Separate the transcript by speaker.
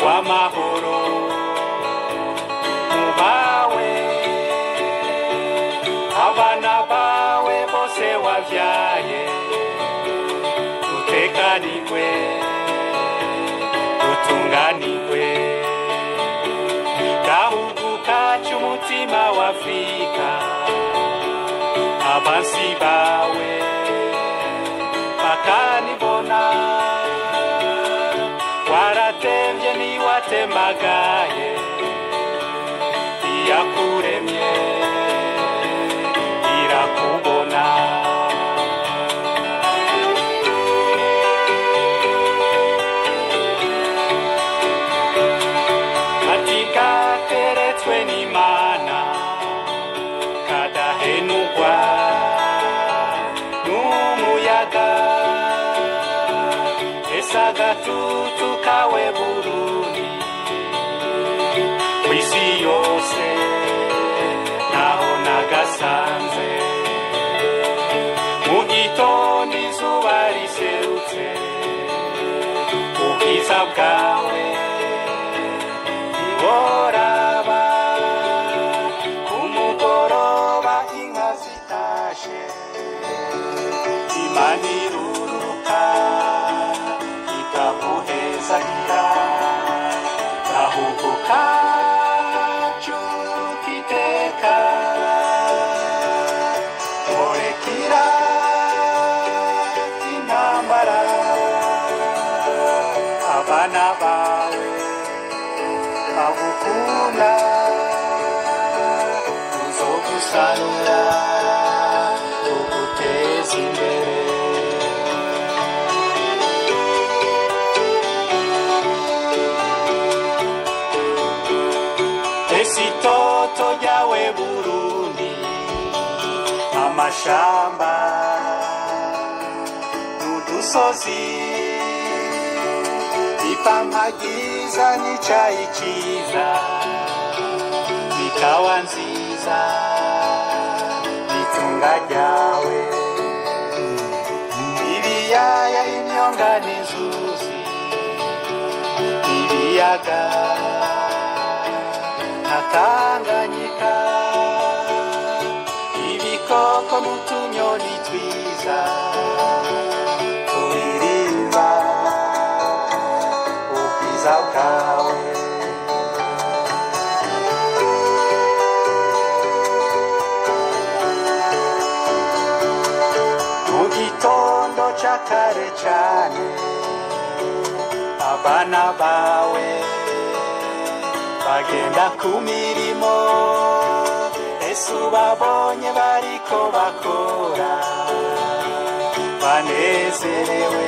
Speaker 1: w'amahoro mu bawe abana bawe bose wavyaye dutekanirwe dutunganirwe gahugu kacu umutima w'Afrika abansi bawe bakanibona waratemvye niwatemagaye iyakuremye irakubona ati kateretswe n'Imana kadahenugwa n'umuyaga esagatutu kawe Burundi kw'isi yose naho nagasanze mu gitondo izuba riserutse ubwiza bwawe iboraba ku mugoroba inka zitashe Imana iruruka ikaguhezagira gahugu kacu kiteka orekira intambara abana bawe bagukunda tuzogusarura tuguteza imbere esitoto ryawe Burundi amashamba n'udusozi ipampa ryiza n'icayi ciza ikawa nziza n'itunga ryawe ibiyaya imyonga n'inzuzi ibiyaga na Tanganyika ibikoko n'utunyoni twiza turirimba ubwiza bwawe mu gitondo ca kare cane abana bawe bagenda ku mirimo ese ubabonye bariko bakora banezerewe